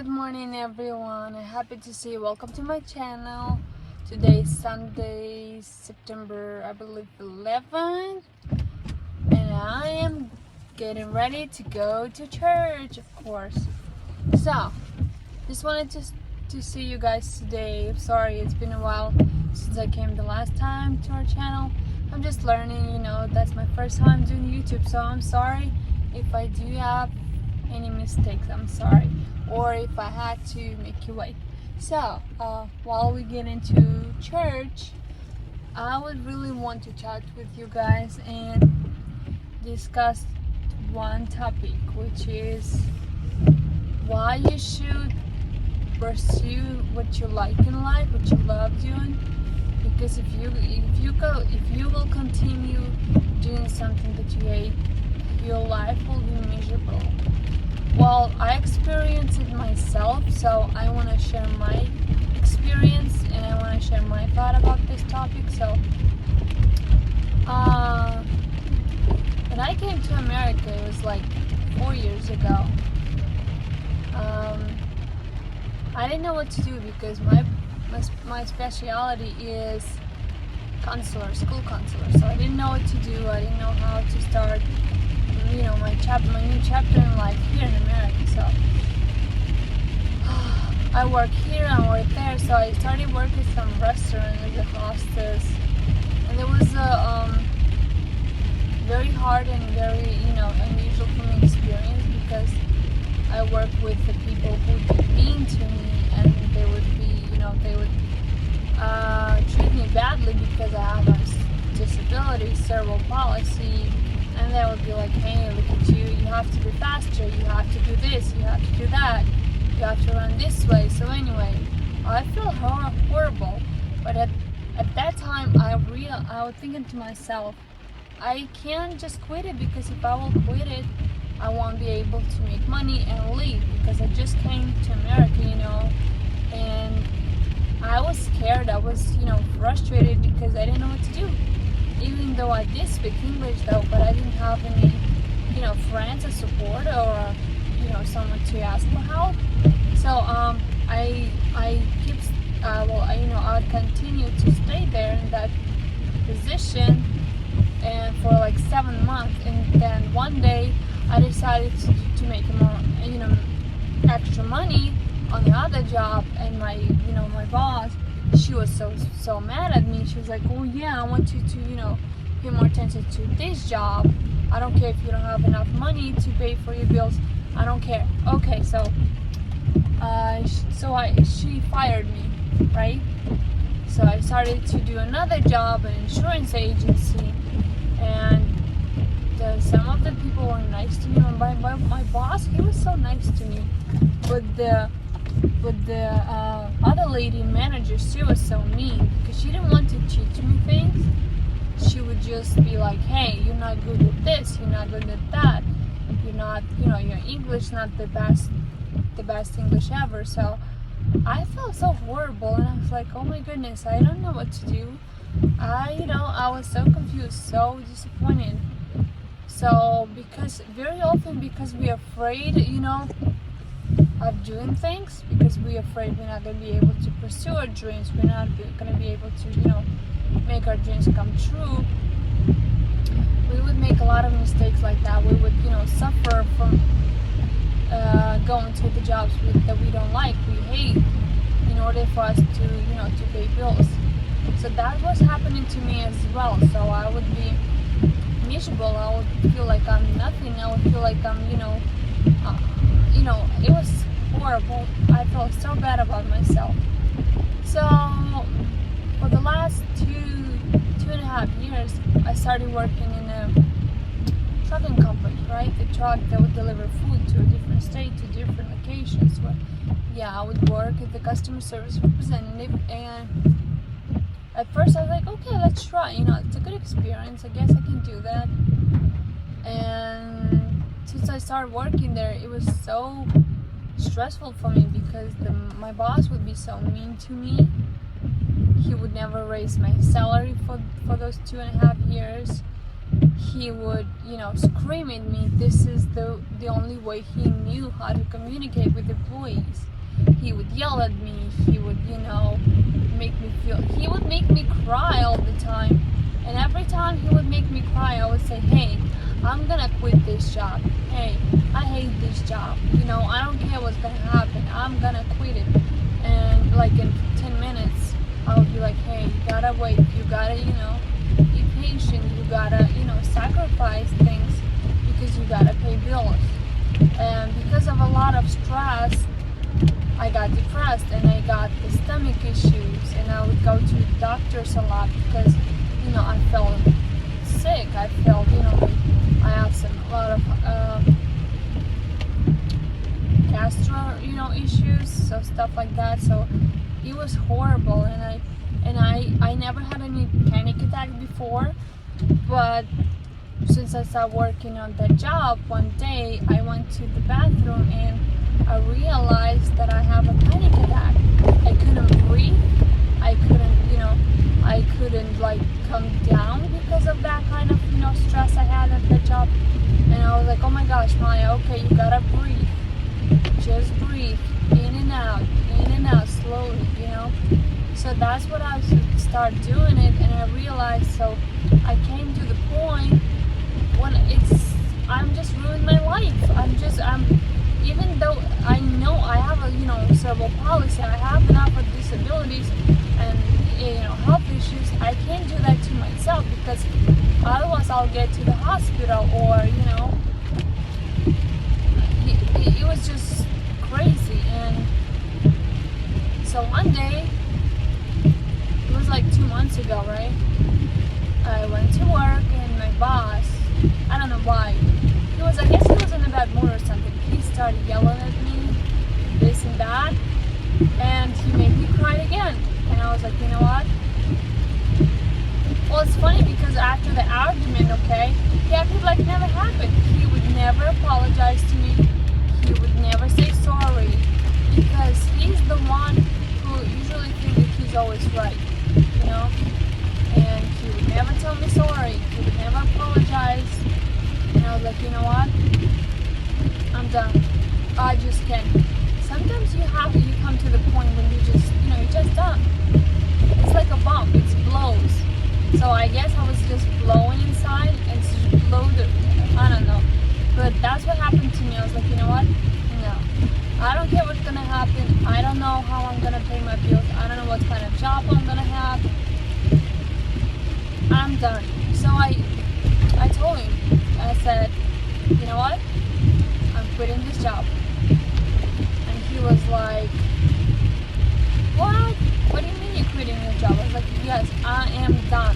Good morning everyone, I'm happy to see you. Welcome to my channel. Today is Sunday, September I believe 11th, and I am getting ready to go to church, of course. So just wanted to see you guys today. Sorry, it's been a while since I came the last time to our channel. I'm just learning, that's my first time doing YouTube, so I'm sorry if I do have any mistakes. I'm sorry, or if I had to make you wait. So while we get into church, I would really want to chat with you guys and discuss one topic, which is why you should pursue what you like in life, what you love doing. Because if you will continue doing something that you hate, your life will be miserable. Well, I experienced it myself, so I want to share my experience and I want to share my thought about this topic. So when I came to America, it was like 4 years ago. I didn't know what to do because my specialty is school counselor. So I didn't know what to do. I didn't know how to start, my new chapter in life here in America. So I work here, I work there. So I started working at some restaurant as a hostess, and it was a very hard and very unusual for me experience because I worked with the people who would be mean to me, and they would treat me badly because I have a disability, cerebral palsy, and they would be like, hey, look at you, you have to be faster, you have to do this, you have to do that, you have to run this way. So anyway, I feel horrible, but at that time I was thinking to myself, I can't just quit it, because if I will quit it, I won't be able to make money and leave, because I just came to America, and I was scared, I was, frustrated because I didn't know what to do. Even though I did speak English though, but I didn't have any, friends or support or, someone to ask for help. So I would continue to stay there in that position and for like 7 months, and then one day I decided to make more, extra money on the other job, and my boss, she was so mad at me. She was like, oh yeah, I want you to, pay more attention to this job. I don't care if you don't have enough money to pay for your bills. I don't care. Okay, so she fired me, right? So I started to do another job, an insurance agency, and some of the people were nice to me. My boss, he was so nice to me, but the other lady manager, she was so mean because she didn't want to teach me things. She would just be like, hey, you're not good at this, you're not good at that, you're not, your English not the best English ever. So I felt so horrible, and I was like, oh my goodness, I don't know what to do. I was so confused, so disappointed. So because very often, because we're afraid, of doing things, because we're afraid we're not going to be able to pursue our dreams, we're not going to be able to, make our dreams come true, we would make a lot of mistakes like that. We would, suffer from going to the jobs that we don't like, we hate, in order for us to, to pay bills. So that was happening to me as well. So I would be miserable, I would feel like I'm nothing, I would feel like I'm, it was horrible. I felt so bad about myself. So for the last 2.5 years, I started working in a trucking company, right? The truck that would deliver food to a different state, to different locations. Where, I would work as the customer service representative, and at first I was like, okay, let's try, it's a good experience, I guess I can do that. And since I started working there, it was so stressful for me because my boss would be so mean to me. He would never raise my salary for those 2.5 years. He would, scream at me. This is the only way he knew how to communicate with employees. He would yell at me. He would, he would make me cry all the time. And every time he would make me cry, I would say, hey, I'm gonna quit this job. Hey, I hate this job. I don't care what's gonna happen. I'm gonna quit it. And like in 10 minutes, I would be like, hey, you gotta wait. You gotta, be patient. You gotta, sacrifice things because you gotta pay bills. And because of a lot of stress, I got depressed and I got the stomach issues, and I would go to doctors a lot because I felt sick. I felt I had a lot of gastro issues, so stuff like that. So it was horrible, and I never had any panic attack before, but since I started working on that job, one day I went to the bathroom and I realized that I have a panic attack. I couldn't breathe. I couldn't like come down because of that kind of stress I had at the job. And I was like, oh my gosh, Maya, okay, you gotta breathe. Just breathe in and out slowly, So that's what I started doing it, and I realized. So I came to the point when I'm just ruining my life. Even though I know I have a cerebral palsy, I have enough of disabilities and health issues, I can't do that to myself because otherwise I'll get to the hospital or it was just crazy. And so one day, it was like 2 months ago, right? I went to work and my boss, I don't know why, I guess he was in a bad mood or something. He started yelling at me, this and that, and he made me cry again. And I was like, you know what? Well, it's funny because after the argument, okay, he acted like it never happened. He would never apologize to me. He would never say sorry because he's the one who usually thinks that he's always right, and he would never tell me sorry. He would never apologize. And I was like, you know what? I'm done. I just can't. Sometimes you come to the point when you just, you're just done. It's like a bomb. It blows. So I guess I was just blowing inside and exploded. I don't know. But that's what happened to me. I was like, you know what? No. I don't care what's going to happen. I don't know how I'm going to pay my bills. I don't know what kind of job I'm going to have. I'm done. So I told him. I said, you know what? I'm quitting this job. And he was like, what? What do you mean you're quitting your job? I was like, yes, I am done.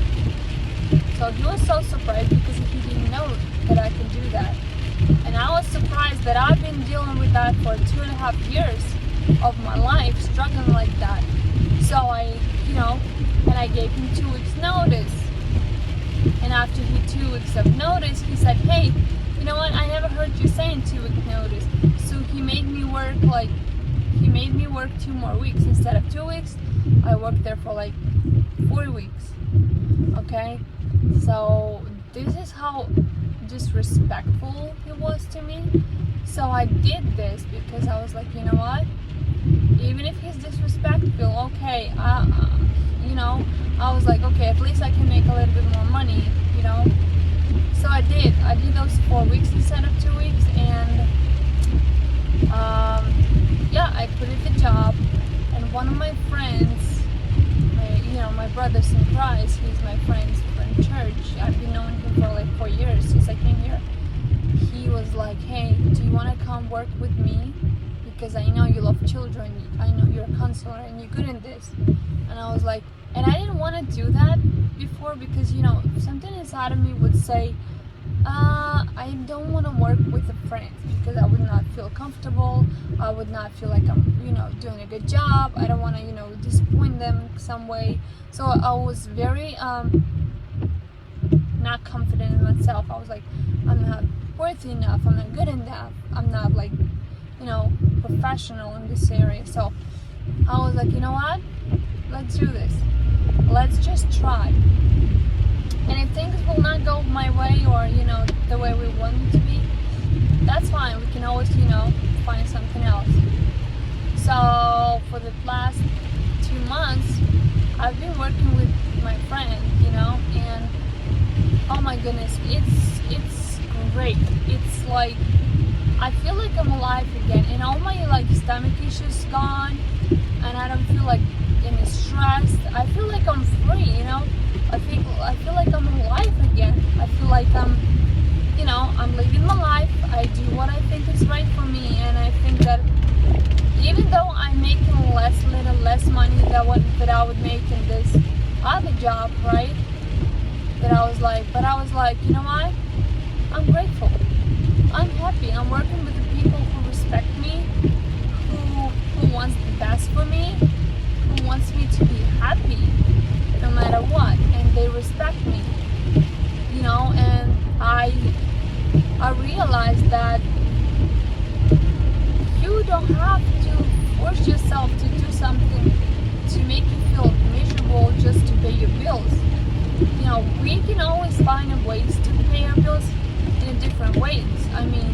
So he was so surprised because he didn't know that I could do that. And I was surprised that I've been dealing with that for 2.5 years of my life, struggling like that. So and I gave him 2 weeks notice. And after 2 weeks of notice, he said, hey, you know what? I never heard you saying 2 week notice. So he made me work 2 more weeks. Instead of 2 weeks, I worked there for 4 weeks. Okay? So this is how disrespectful he was to me. So I did this because I was like, you know what? Even if he's disrespectful, okay, I was like, okay, at least I can make a little bit more money, So I did those 4 weeks instead of 2 weeks, and I quit the job. And one of my friends, my brothers in Christ, he's my friend from church. I've been knowing him for 4 years since I came here. He was like, hey, do you want to come work with me? Because I know you love children. I know you're a counselor and you're good in this. And I was like, and I didn't want to do that before because, something inside of me would say, I don't want to work with a friend because I would not feel comfortable. I would not feel like I'm, doing a good job. I don't want to, disappoint them some way. So I was very not confident in myself. I was like, I'm not worthy enough. I'm not good enough. I'm not professional in this area. So I was like, you know what? Let's do this. Let's just try. And if things will not go my way or, the way we want it to be, that's fine. We can always, find something else. So the last 2 months, I've been working with my friend, and oh my goodness, it's great. It's like I feel like I'm alive again, and all my stomach issues gone, and I don't feel like any stress. I feel like I'm free, I feel like I'm alive again. I feel like I'm living my life. I do what I think is right for me, and I think that even though I'm making little less money that I would make in this other job, right? But I was like, you know what? I'm grateful. I'm happy. I'm working with the people who respect me, who wants the best for me, who wants me to be happy no matter what, and they respect me, and I realized that you don't have to force yourself to do something to make you feel miserable just to pay your bills. We can always find ways to pay our bills in different ways. I mean,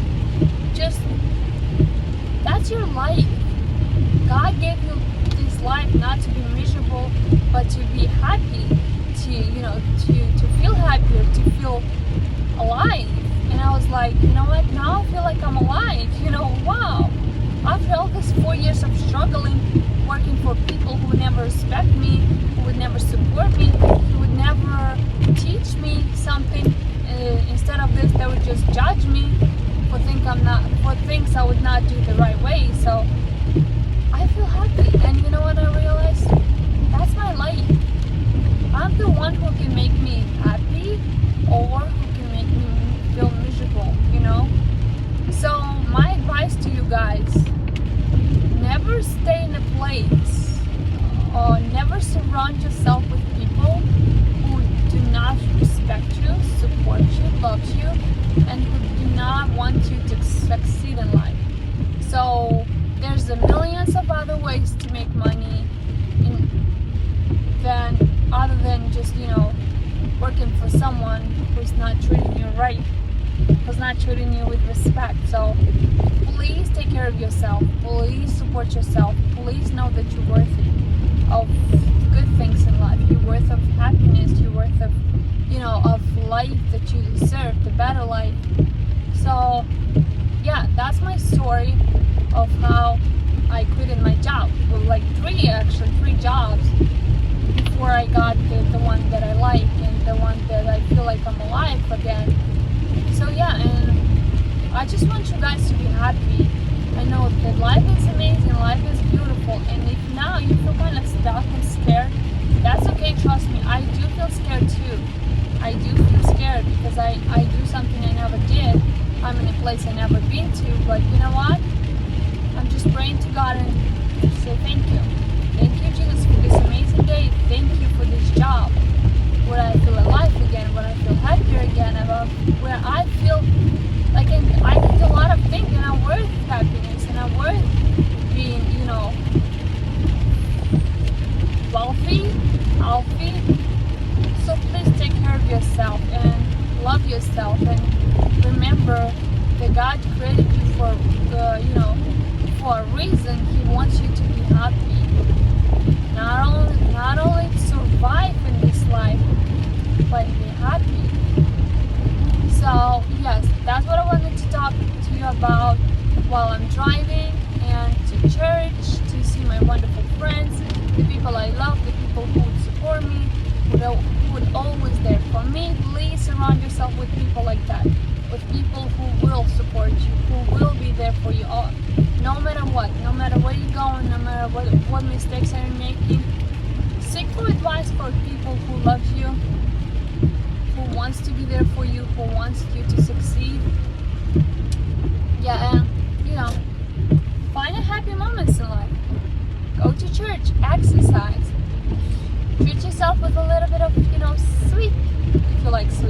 just that's your life. God gave you this life not to be miserable, but to be happy, to feel happier, to feel alive. And I was like, you know what? Now I feel like I'm alive. Wow. After all these 4 years of struggling, working for people who would never respect me, who would never support me, who would never teach me something. Instead of this, they would just judge me for things I would not do the right way. So I feel happy, and you know what I realized? That's my life. I'm the one who can make me happy, or who can make me feel miserable. So my advice to you guys: never stay in a place, or never surround yourself with people who do not respect you, support you, love you, and who do not want you to succeed in life. So there's a millions of other ways to make money other than just working for someone who's not treating you right, who's not treating you with respect. So please take care of yourself. Please support yourself. Please know that you're worthy of good things in life. You're worth of happiness. You're worth of of life that you deserve, the better life. So yeah, that's my story of how I quitted my job. Well, like three jobs before I got the one that I like, and the one that I feel like I'm alive again. So yeah, and I just want you guys to be happy. I know that life is amazing, life is beautiful, and if now you feel kind of stuck and scared, that's okay, trust me. I do feel scared too. I do feel scared because I do something I never did. I'm in a place I never been to, but you know what? I'm just praying to God and say thank you. Thank you, Jesus, for this amazing day. Thank you for this job where I feel alive again, where I feel happier again, about where I feel like I did a lot of things, and I'm worth happiness, and I'm worth being, wealthy, healthy. So please take care of yourself and love yourself, and remember that God created you for a reason. He wants you to be happy. Not only to survive in this life, but be happy. So yes, that's what I wanted to talk to you about while I'm driving, and to church, to see my wonderful friends, the people I love, the people who would support me, who would always there for me. Please surround yourself with people like that, with people who will support you, who will be there for you all, no matter what, no matter where you're going, no matter what mistakes are you making. Seek for advice for people who love you, who wants to be there for you, who wants you to succeed. Yeah, and find a happy moments in life. Go to church, exercise, treat yourself with a little bit of sweet, if you like sweet.